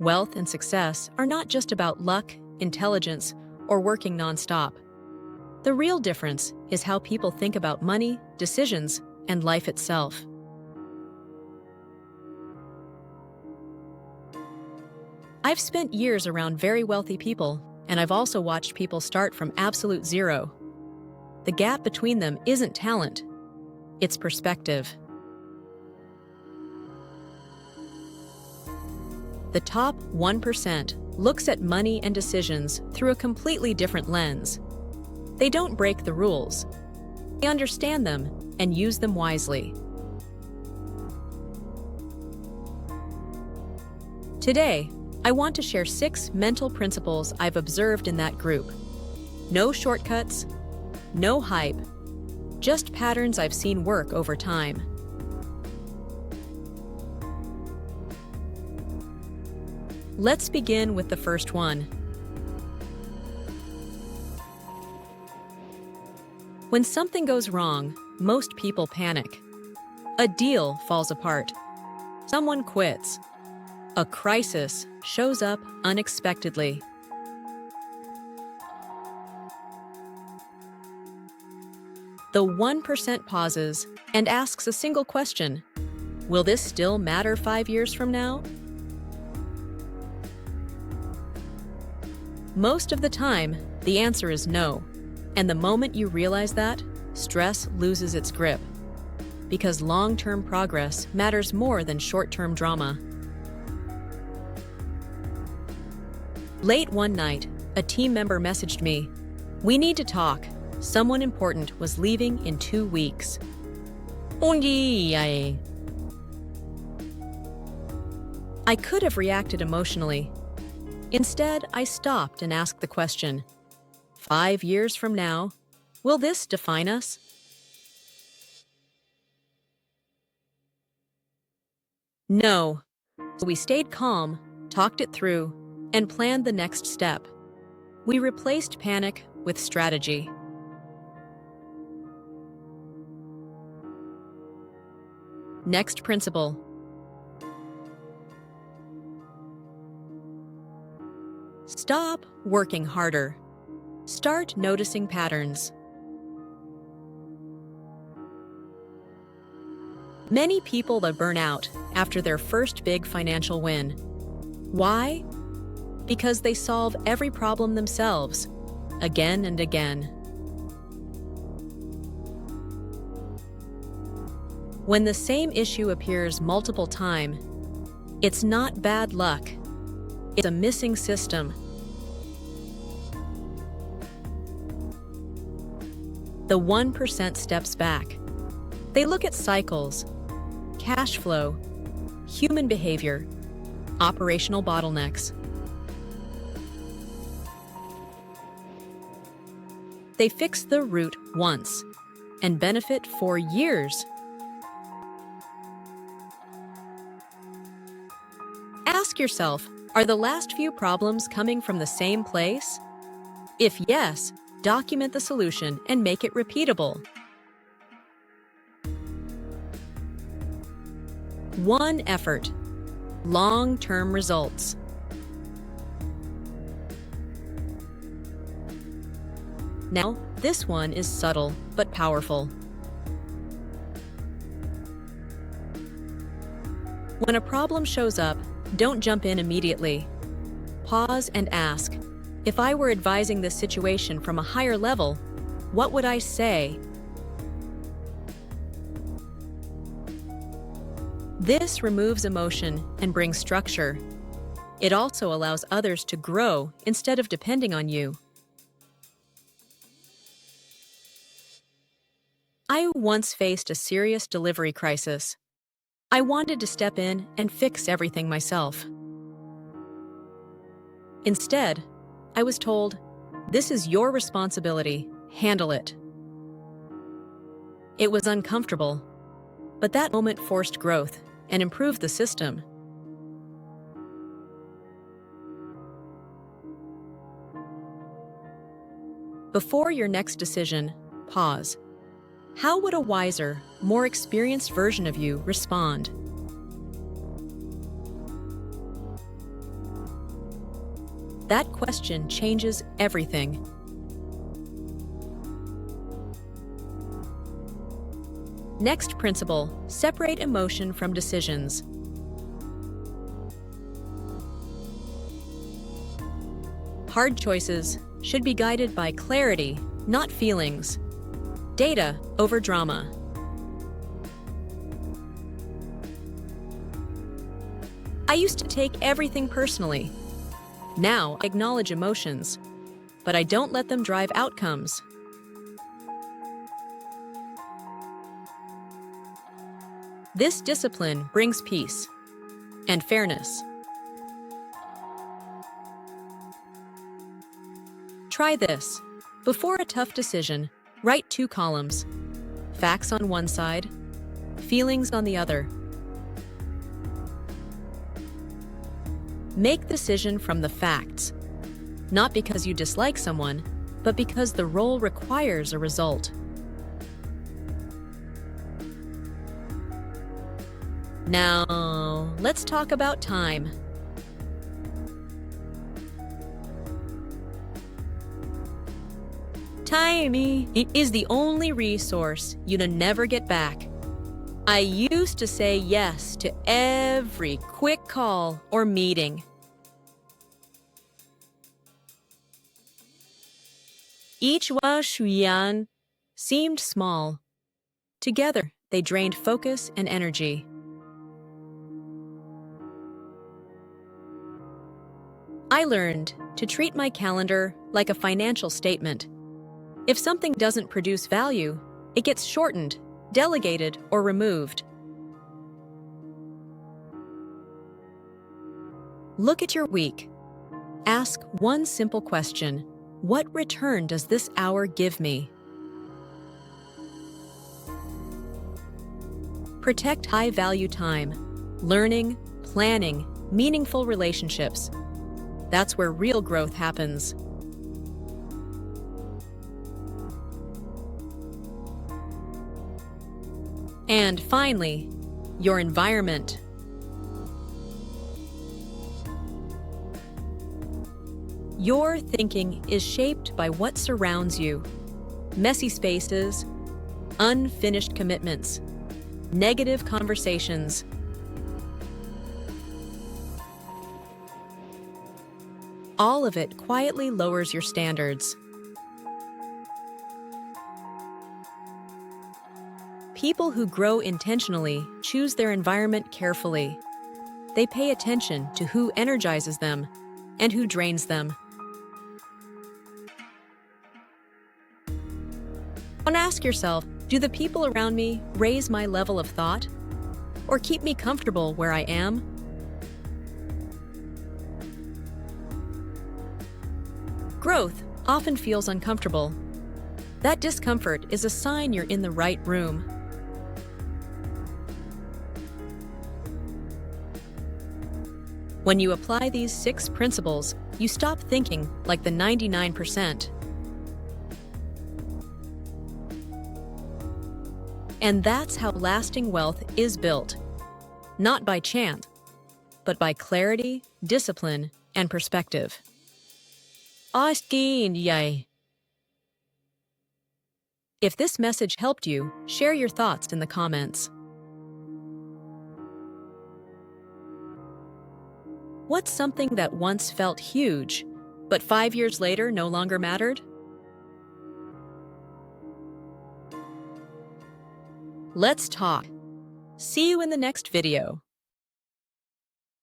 Wealth and success are not just about luck, intelligence, or working nonstop. The real difference is how people think about money, decisions, and life itself. I've spent years around very wealthy people, and I've also watched people start from absolute zero. The gap between them isn't talent, it's perspective. The top 1% looks at money and decisions through a completely different lens. They don't break the rules. They understand them and use them wisely. Today, I want to share 6 mental principles I've observed in that group. No shortcuts, no hype, just patterns I've seen work over time. Let's begin with the first one. When something goes wrong, most people panic. A deal falls apart. Someone quits. A crisis shows up unexpectedly. The 1% pauses and asks a single question. Will this still matter 5 years from now? Most of the time, the answer is no. And the moment you realize that, stress loses its grip. Because long-term progress matters more than short-term drama. Late one night, a team member messaged me, "We need to talk. Someone important was leaving in 2 weeks." I could have reacted emotionally. Instead, I stopped and asked the question, 5 years from now, will this define us? No. So we stayed calm, talked it through, and planned the next step. We replaced panic with strategy. Next principle. Stop working harder. Start noticing patterns. Many people that burn out after their first big financial win. Why? Because they solve every problem themselves, again and again. When the same issue appears multiple times, it's not bad luck. It's a missing system. The 1% steps back. They look at cycles, cash flow, human behavior, operational bottlenecks. They fix the root once and benefit for years. Ask yourself, are the last few problems coming from the same place? If yes, document the solution and make it repeatable. One effort, long-term results. Now, this one is subtle but powerful. When a problem shows up, don't jump in immediately. Pause and ask, if I were advising this situation from a higher level, what would I say? This removes emotion and brings structure. It also allows others to grow instead of depending on you. I once faced a serious delivery crisis. I wanted to step in and fix everything myself. Instead, I was told, "This is your responsibility, handle it." It was uncomfortable, but that moment forced growth and improved the system. Before your next decision, pause. How would a wiser, more experienced version of you respond? That question changes everything. Next principle, separate emotion from decisions. Hard choices should be guided by clarity, not feelings. Data over drama. I used to take everything personally. Now I acknowledge emotions, but I don't let them drive outcomes. This discipline brings peace and fairness. Try this. Before a tough decision, write 2 columns. Facts on one side, feelings on the other. Make decision from the facts, not because you dislike someone, but because the role requires a result. Now, let's talk about time. Time is the only resource you'll never get back. I used to say yes to every quick call or meeting. Each Shuyan seemed small. Together, they drained focus and energy. I learned to treat my calendar like a financial statement. If something doesn't produce value, it gets shortened, delegated, or removed. Look at your week. Ask one simple question: what return does this hour give me? Protect high-value time, learning, planning, meaningful relationships. That's where real growth happens. And finally, your environment. Your thinking is shaped by what surrounds you. Messy spaces, unfinished commitments, negative conversations. All of it quietly lowers your standards. People who grow intentionally choose their environment carefully. They pay attention to who energizes them and who drains them. And ask yourself, do the people around me raise my level of thought or keep me comfortable where I am? Growth often feels uncomfortable. That discomfort is a sign you're in the right room. When you apply these 6 principles, you stop thinking like the 99%. And that's how lasting wealth is built. Not by chance, but by clarity, discipline, and perspective. If this message helped you, share your thoughts in the comments. What's something that once felt huge, but 5 years later no longer mattered? Let's talk. See you in the next video.